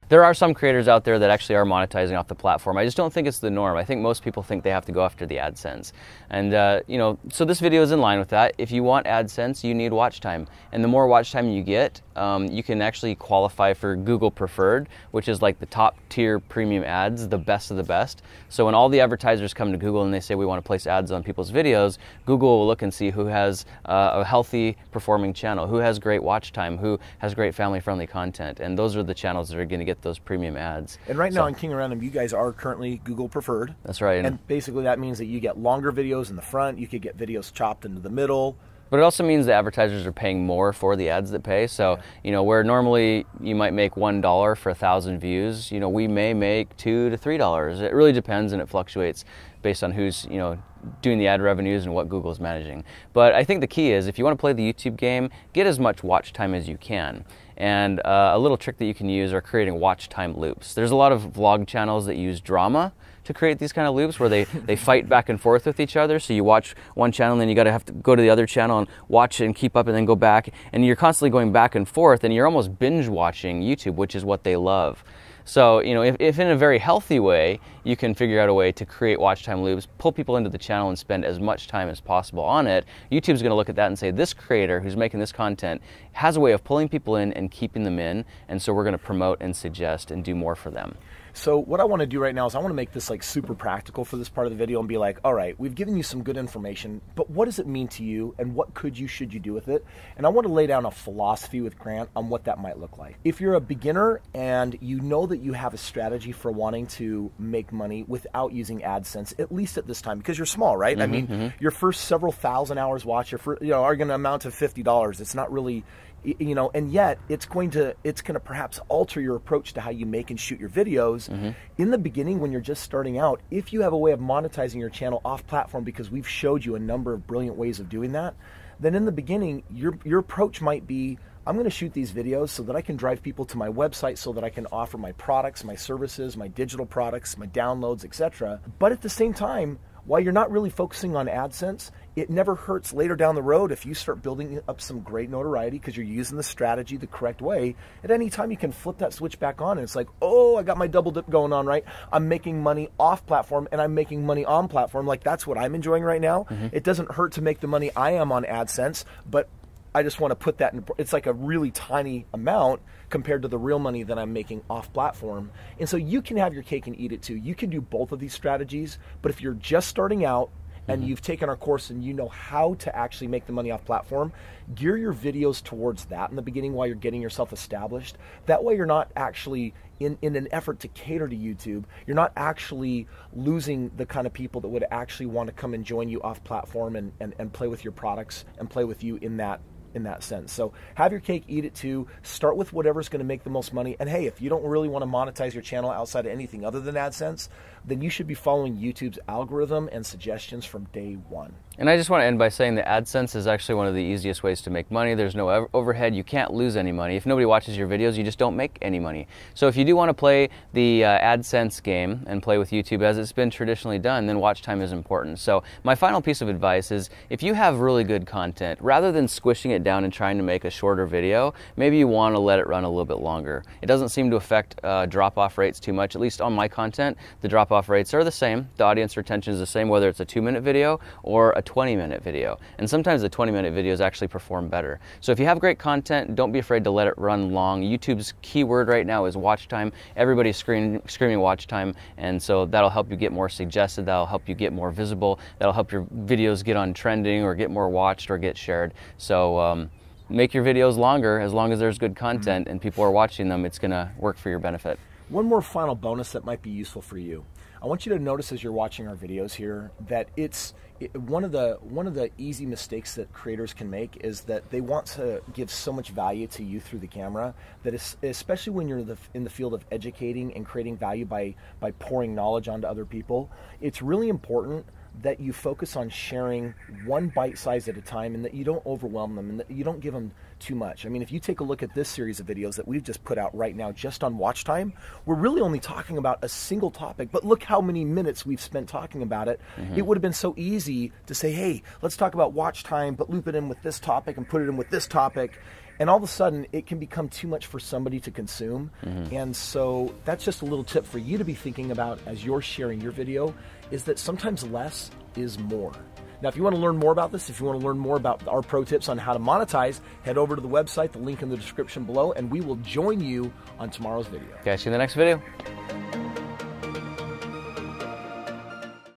There are some creators out there that actually are monetizing off the platform. I just don't think it's the norm. I think most people think they have to go after the AdSense. And, so this video is in line with that. If you want AdSense, you need watch time. And the more watch time you get, you can actually qualify for Google Preferred, which is like the top tier premium ads, the best of the best. So when all the advertisers come to Google and they say we want to place ads on people's videos, Google will look and see who has a healthy performing channel, who has great watch time, who has great family-friendly content. And those are the channels that are going to get those premium ads. And right now on King of Random, you guys are currently Google Preferred. That's right. And basically that means that you get longer videos in the front, you could get videos chopped into the middle. But it also means the advertisers are paying more for the ads that pay. So, where normally you might make $1 for 1,000 views, we may make $2 to $3. It really depends, and it fluctuates based on who's, doing the ad revenues and what Google's managing. But I think the key is if you want to play the YouTube game, get as much watch time as you can. And a little trick that you can use are creating watch time loops. There's a lot of vlog channels that use drama to create these kind of loops where they fight back and forth with each other. So you watch one channel and then you have to go to the other channel and watch and keep up and then go back. And you're constantly going back and forth and you're almost binge watching YouTube, which is what they love. So, if in a very healthy way, you can figure out a way to create watch time loops, pull people into the channel and spend as much time as possible on it, YouTube's going to look at that and say, this creator who's making this content has a way of pulling people in and keeping them in, and so we're going to promote and suggest and do more for them. So what I want to do right now is I want to make this like super practical for this part of the video and be like, all right, we've given you some good information, but what does it mean to you and what should you do with it? And I want to lay down a philosophy with Grant on what that might look like. If you're a beginner and you know that you have a strategy for wanting to make money without using AdSense, at least at this time, because you're small, right? I mean, your first several thousand hours watched are going to amount to $50. It's not really, and yet it's going to perhaps alter your approach to how you make and shoot your videos. In the beginning, when you're just starting out, if you have a way of monetizing your channel off platform, because we've showed you a number of brilliant ways of doing that, then in the beginning, your approach might be, I'm going to shoot these videos so that I can drive people to my website so that I can offer my products, my services, my digital products, my downloads, etc. But at the same time, while you're not really focusing on AdSense, it never hurts later down the road if you start building up some great notoriety because you're using the strategy the correct way. At any time, you can flip that switch back on and it's like, oh, I got my double dip going on, right? I'm making money off platform and I'm making money on platform. Like, that's what I'm enjoying right now. It doesn't hurt to make the money I am on AdSense, but I just want to put that in, it's like a really tiny amount compared to the real money that I'm making off platform. And so you can have your cake and eat it too. You can do both of these strategies, but if you're just starting out and you've taken our course and you know how to actually make the money off platform, gear your videos towards that in the beginning while you're getting yourself established. That way you're not actually, in an effort to cater to YouTube, you're not actually losing the kind of people that would actually want to come and join you off platform and play with your products and play with you in that sense. So have your cake, eat it too. Start with whatever's going to make the most money. And hey, if you don't really want to monetize your channel outside of anything other than AdSense, then you should be following YouTube's algorithm and suggestions from day one. And I just want to end by saying that AdSense is actually one of the easiest ways to make money. There's no overhead. You can't lose any money. If nobody watches your videos, you just don't make any money. So if you do want to play the AdSense game and play with YouTube as it's been traditionally done, then watch time is important. So my final piece of advice is if you have really good content, rather than squishing it down and trying to make a shorter video, maybe you want to let it run a little bit longer. It doesn't seem to affect drop-off rates too much. At least on my content, the drop-off rates are the same. The audience retention is the same, whether it's a 2-minute video or a 20-minute video. And sometimes the 20-minute videos actually perform better. So if you have great content, don't be afraid to let it run long. YouTube's keyword right now is watch time. Everybody's screaming watch time, and so that'll help you get more suggested, that'll help you get more visible, that'll help your videos get on trending or get more watched or get shared. So make your videos longer. As long as there's good content and people are watching them, it's going to work for your benefit. One more final bonus that might be useful for you. I want you to notice as you're watching our videos here that one of the easy mistakes that creators can make is that they want to give so much value to you through the camera that especially when you're in the field of educating and creating value by pouring knowledge onto other people, it's really important that you focus on sharing one bite size at a time and that you don't overwhelm them and that you don't give them too much. I mean, if you take a look at this series of videos that we've just put out right now just on watch time, we're really only talking about a single topic, but look how many minutes we've spent talking about it. It would have been so easy to say, hey, let's talk about watch time, but loop it in with this topic and put it in with this topic. And all of a sudden, it can become too much for somebody to consume. And so that's just a little tip for you to be thinking about as you're sharing your video, is that sometimes less is more. Now, if you want to learn more about this, if you want to learn more about our pro tips on how to monetize, head over to the website, the link in the description below, and we will join you on tomorrow video. Catch you in the next video.